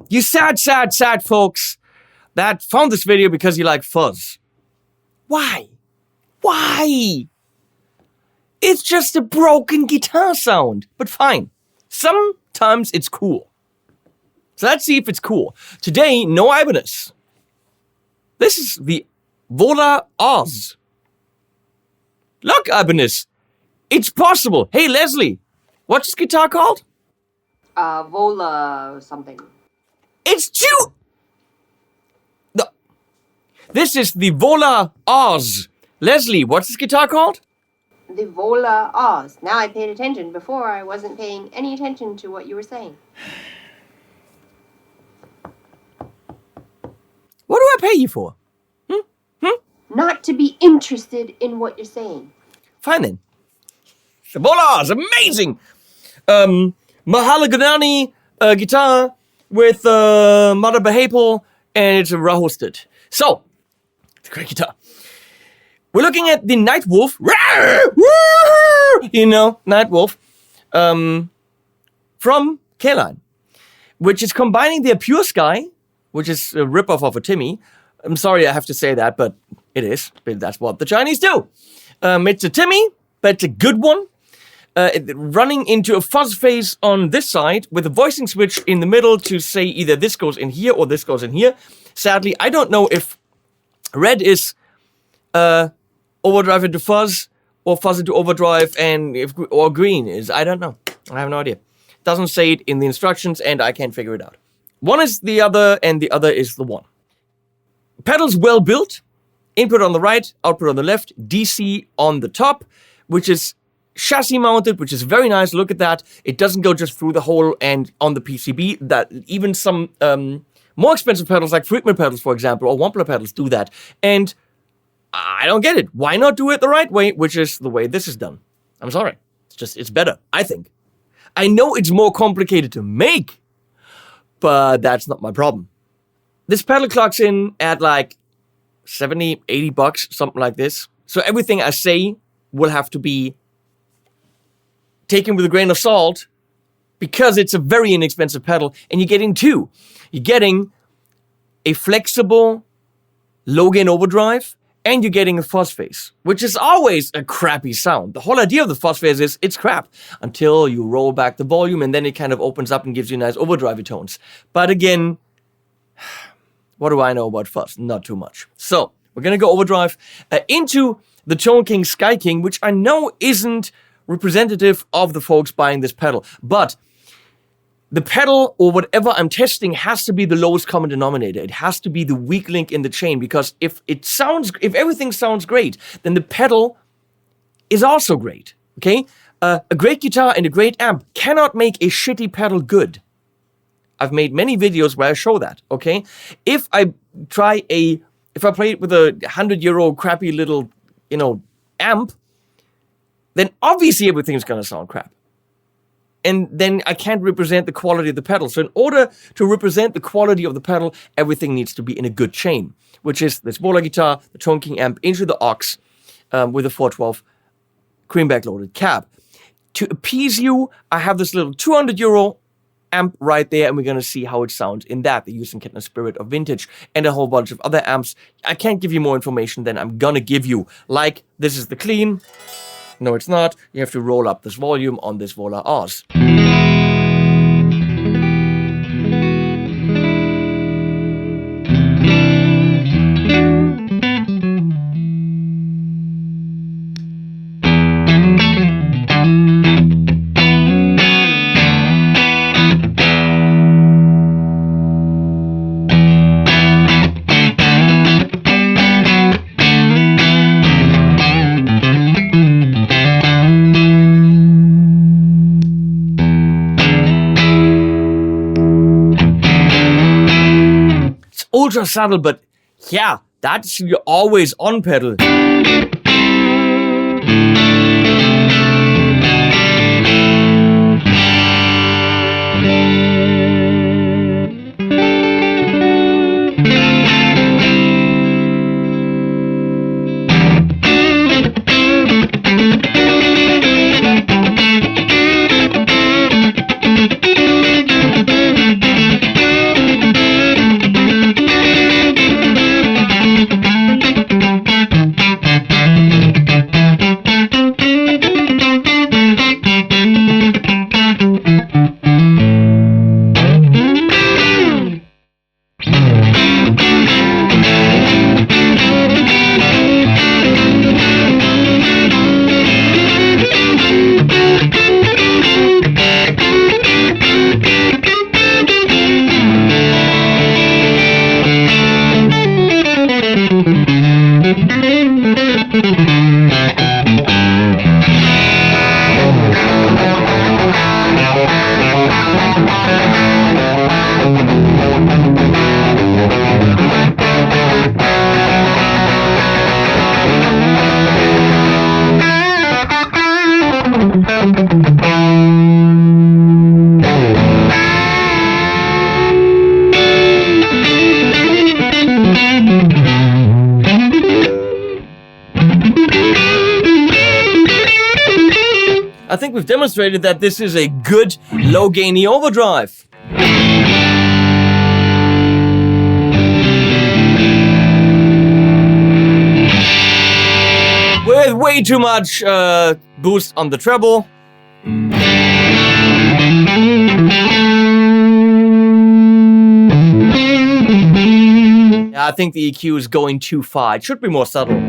you sad folks that found this video because you like fuzz. Why? It's just a broken guitar sound, but fine. Sometimes it's cool. So let's see if it's cool. Today, no Ibanez. This is the Vola Oz. Look, Ibanez, it's possible. Hey, Leslie, what's this guitar called? Vola something. It's two. No. This is the Vola Oz. Leslie, what's this guitar called? The Vola Oz. Now I paid attention. Before I wasn't paying any attention to what you were saying. What do I pay you for? Not to be interested in what you're saying. Fine then. The Vola Oz, amazing! Mahalaganani guitar with Mother Behaple, and it's rehosted. So, it's a great guitar. We're looking at the Nightwolf, Nightwolf, from Caline, which is combining their Pure Sky, which is a ripoff of a Timmy. I'm sorry I have to say that, but it is. But that's what the Chinese do. It's a Timmy, but it's a good one. Running into a fuzz phase on this side with a voicing switch in the middle to say either this goes in here or this goes in here. Sadly, I don't know if red is overdrive into fuzz or fuzz into overdrive or green is. I don't know. I have no idea. Doesn't say it in the instructions and I can't figure it out. One is the other and the other is the one. Pedals well built. Input on the right, output on the left, DC on the top, which is chassis mounted, which is very nice. Look at that. It doesn't go just through the hole and on the PCB. That even some more expensive pedals like Friedman pedals, for example, or Wampler pedals do that. And I don't get it. Why not do it the right way, which is the way this is done? I'm sorry. It's better, I think. I know it's more complicated to make, but that's not my problem. This pedal clocks in at like 70, 80 bucks, something like this. So everything I say will have to be taken with a grain of salt because it's a very inexpensive pedal and you're getting two. You're getting a flexible low gain overdrive and you're getting a fuzz phase, which is always a crappy sound. The whole idea of the fuzz phase is it's crap until you roll back the volume and then it kind of opens up and gives you nice overdrive tones. But again, what do I know about fuzz? Not too much. So we're going to go overdrive into the Tone King Sky King, which I know isn't representative of the folks buying this pedal. But the pedal or whatever I'm testing has to be the lowest common denominator. It has to be the weak link in the chain because if everything sounds great, then the pedal is also great. Okay? A great guitar and a great amp cannot make a shitty pedal good. I've made many videos where I show that, okay? If I play it with a €100 crappy little, amp, then obviously everything's gonna sound crap. And then I can't represent the quality of the pedal. So in order to represent the quality of the pedal, everything needs to be in a good chain, which is this Vola guitar, the Tone King amp into the aux with a 412 creamback loaded cab. To appease you, I have this little €200 amp right there, and we're going to see how it sounds in that. The H&K Spirit of Vintage and a whole bunch of other amps. I can't give you more information than I'm going to give you. Like, this is the clean. No, it's not. You have to roll up this volume on this Vola Oz. Ultra subtle, but yeah, that's your always on pedal. I think we've demonstrated that this is a good low-gainy overdrive. With way too much boost on the treble. Yeah, I think the EQ is going too far. It should be more subtle.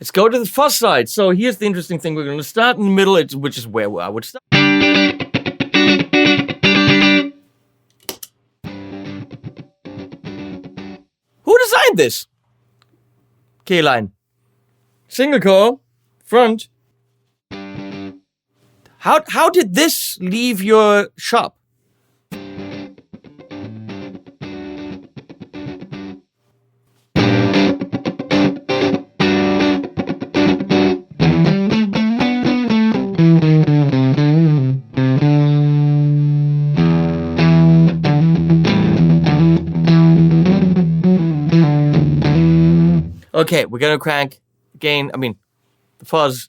Let's go to the fuzz side. So here's the interesting thing. We're going to start in the middle, which is where I would start. Who designed this? Caline. Single coil, front. How did this leave your shop? Okay, we're gonna crank gain, the fuzz.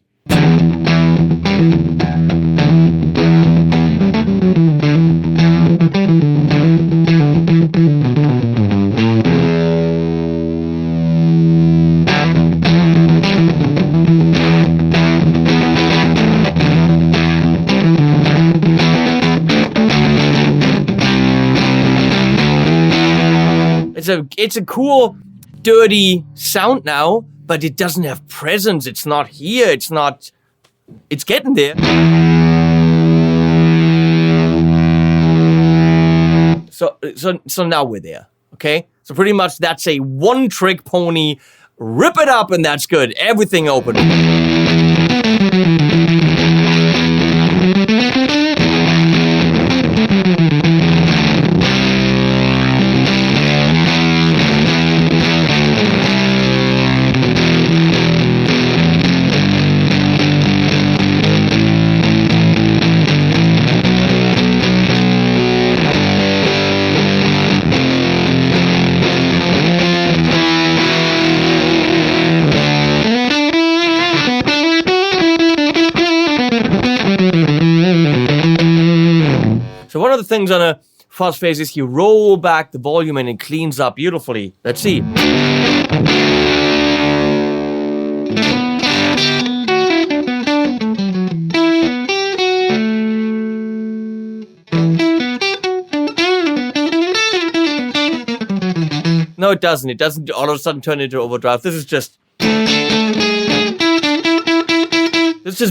It's a cool, dirty sound now, but it doesn't have presence. It's not here. It's getting there. So now we're there. Okay. So pretty much that's a one-trick pony. Rip it up and that's good. Everything open. So one of the things on a fuzz phase is you roll back the volume and it cleans up beautifully. Let's see. No, it doesn't. It doesn't all of a sudden turn into overdrive. This is just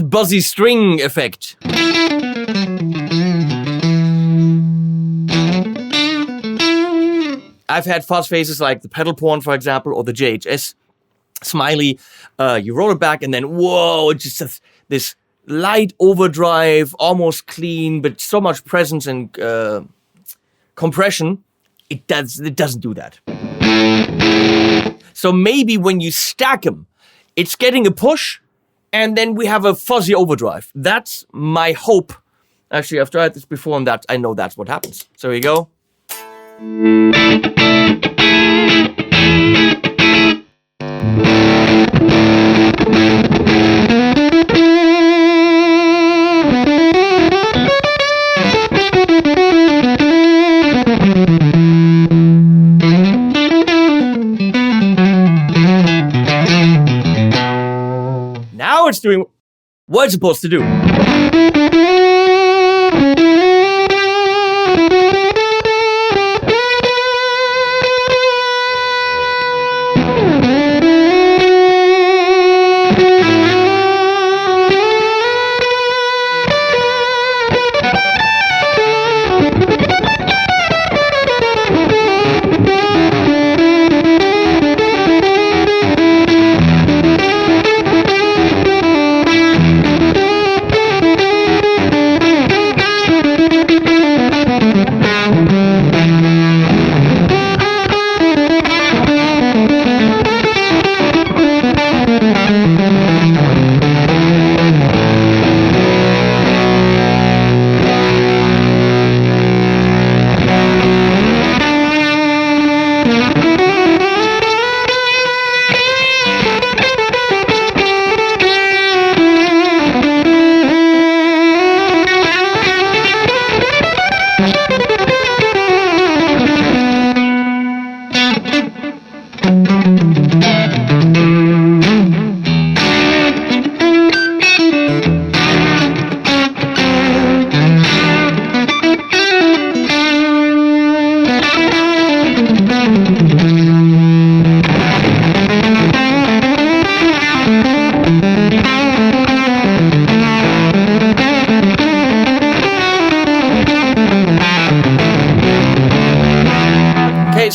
buzzy string effect. I've had fuzz phases like the pedal porn, for example, or the JHS Smiley. You roll it back and then, whoa, it's just this light overdrive, almost clean, but so much presence and compression. It doesn't do that. So maybe when you stack them, it's getting a push, and then we have a fuzzy overdrive. That's my hope. Actually, I've tried this before, and I know that's what happens. So here you go. Now it's doing what it's supposed to do.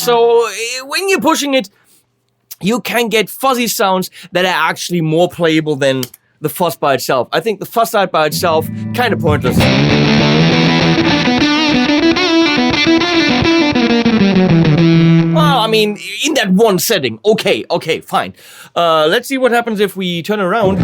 So when you're pushing it, you can get fuzzy sounds that are actually more playable than the fuzz by itself. I think the fuzz side by itself, kind of pointless. Well, I mean, in that one setting, okay, fine. Let's see what happens if we turn around.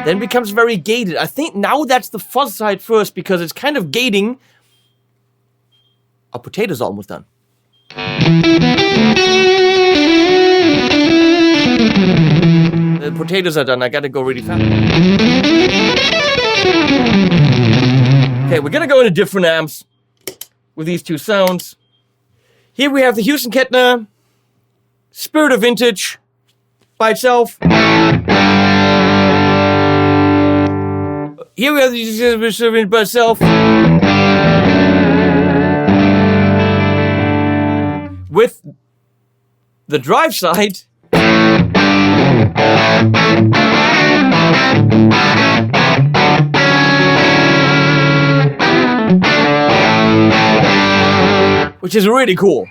Then it becomes very gated. I think now that's the fuzz side first because it's kind of gating. Our potatoes are almost done. The potatoes are done. I gotta go really fast. Okay, we're gonna go into different amps with these two sounds. Here we have the Houston Kettner Spirit of Vintage by itself. Here we have the Spirit of Vintage by itself. With the drive side. Which is really cool.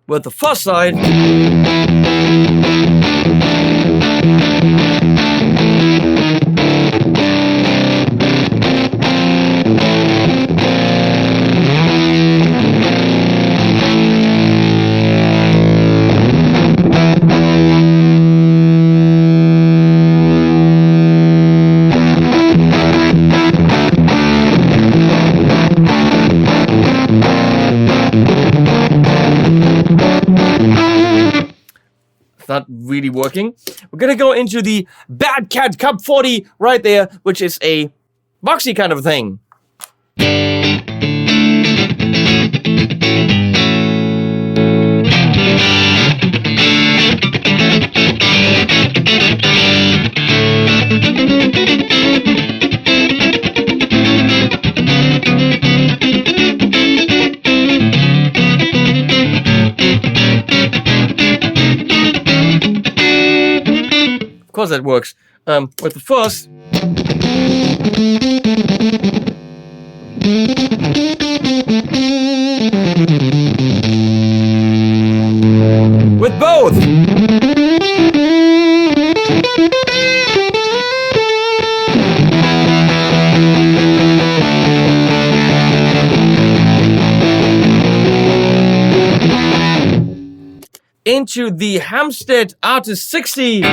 With the fuzz side. Not really working. We're gonna go into the Badcat Cub40 right there, which is a boxy kind of thing. Of course that works. With the fuzz. With both. Into the Hamstead Artist 60.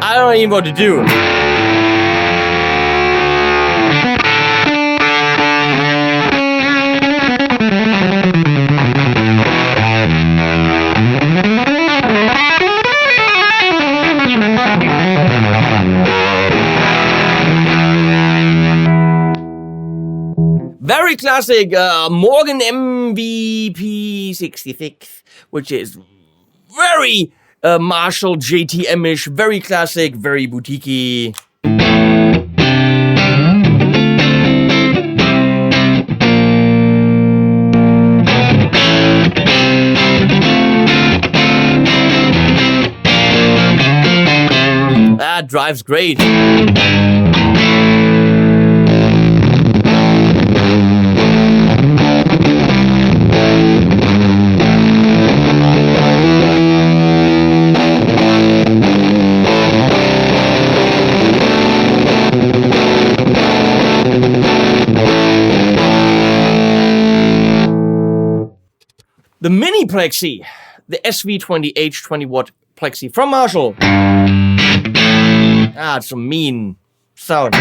I don't even know what to do. Very classic Morgan MVP66, which is very Marshall JCM800, very classic, very boutiquey. That drives great. The mini Plexi, the SV20H 20 watt Plexi from Marshall. It's a mean sound.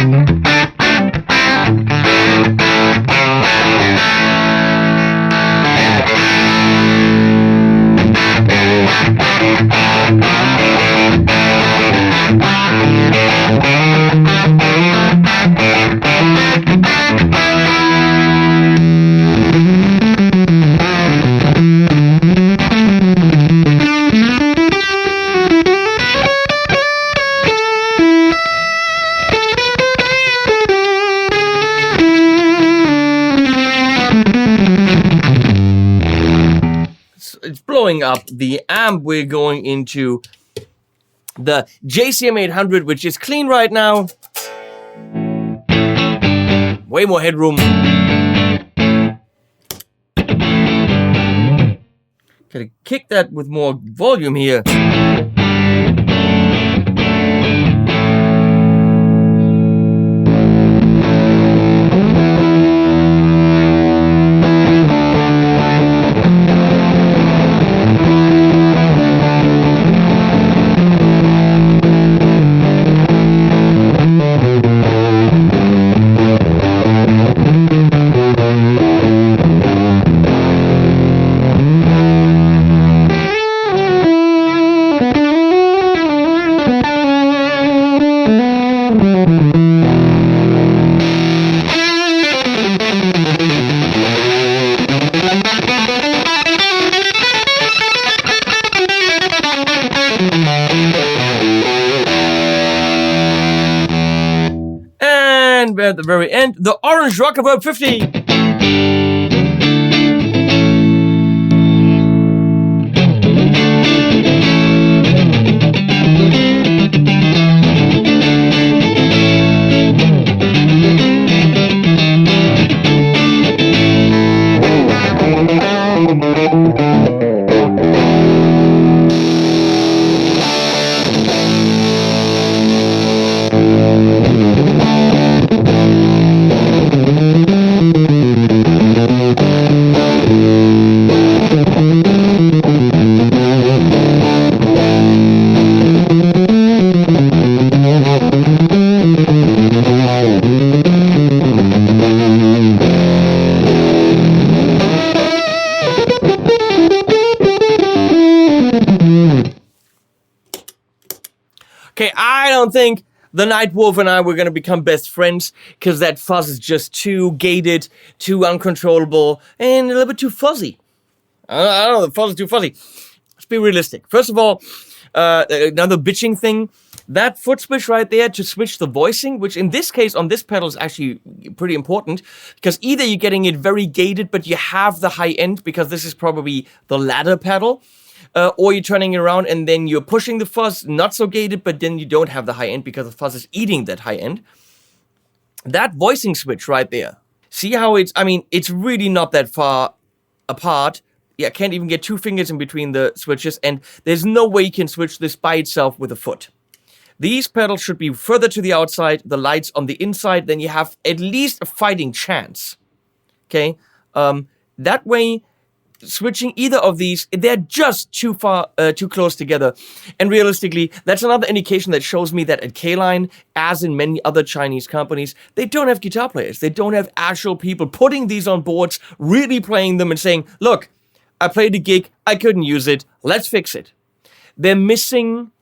It's blowing up the amp. We're going into the JCM800, which is clean right now. Way more headroom. Gotta kick that with more volume here. And at the very end, the Orange Rockerverb 50. Okay, I don't think the Nightwolf and I were going to become best friends because that fuzz is just too gated, too uncontrollable, and a little bit too fuzzy. I don't know, the fuzz is too fuzzy. Let's be realistic. First of all, another bitching thing, that foot switch right there to switch the voicing, which in this case on this pedal is actually pretty important because either you're getting it very gated, but you have the high end because this is probably the ladder pedal. Or you're turning it around and then you're pushing the fuzz, not so gated, but then you don't have the high end because the fuzz is eating that high end. That voicing switch right there. See how it's really not that far apart. Yeah, I can't even get 2 fingers in between the switches, and there's no way you can switch this by itself with a foot. These pedals should be further to the outside, the lights on the inside, then you have at least a fighting chance. Okay? That way, switching either of these, they're just too close together. And realistically, that's another indication that shows me that at Caline, as in many other Chinese companies, they don't have guitar players. They don't have actual people putting these on boards, really playing them and saying, look, I played a gig, I couldn't use it, let's fix it. They're missing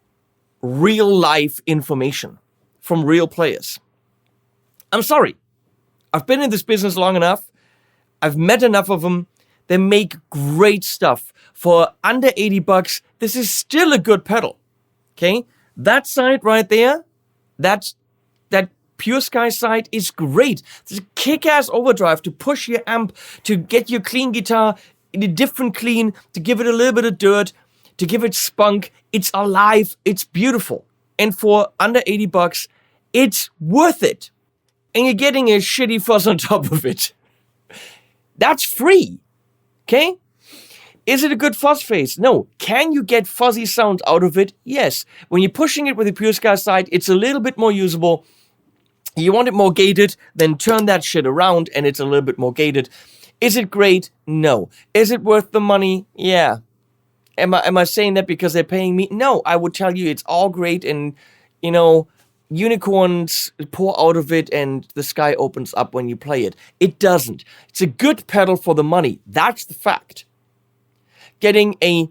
real life information from real players. I'm sorry. I've been in this business long enough. I've met enough of them. They make great stuff. For under $80, this is still a good pedal. Okay? That side right there, that Pure Sky side is great. It's a kick-ass overdrive to push your amp, to get your clean guitar in a different clean, to give it a little bit of dirt, to give it spunk. It's alive. It's beautiful. And for under $80, it's worth it. And you're getting a shitty fuzz on top of it. That's free. Okay? Is it a good fuzz face? No. Can you get fuzzy sound out of it? Yes. When you're pushing it with the Pure Sky side, it's a little bit more usable. You want it more gated, then turn that shit around and it's a little bit more gated. Is it great? No. Is it worth the money? Yeah. am I saying that because they're paying me? No, I would tell you it's all great and, you know, unicorns pour out of it and the sky opens up when you play it. It doesn't. It's a good pedal for the money. That's the fact. Getting a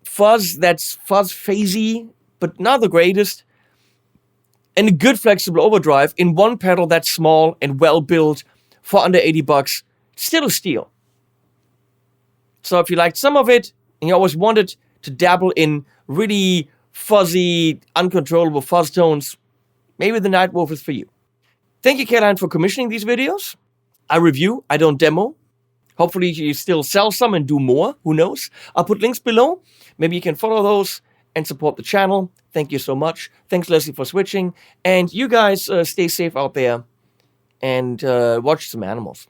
fuzz that's fuzz phasey, but not the greatest, and a good flexible overdrive in one pedal that's small and well built for under $80, still a steal. So if you liked some of it and you always wanted to dabble in really fuzzy, uncontrollable fuzz tones, maybe the Nightwolf is for you. Thank you, Caline, for commissioning these videos. I review, I don't demo. Hopefully you still sell some and do more, who knows. I'll put links below. Maybe you can follow those and support the channel. Thank you so much. Thanks, Leslie, for switching. And you guys stay safe out there and watch some animals.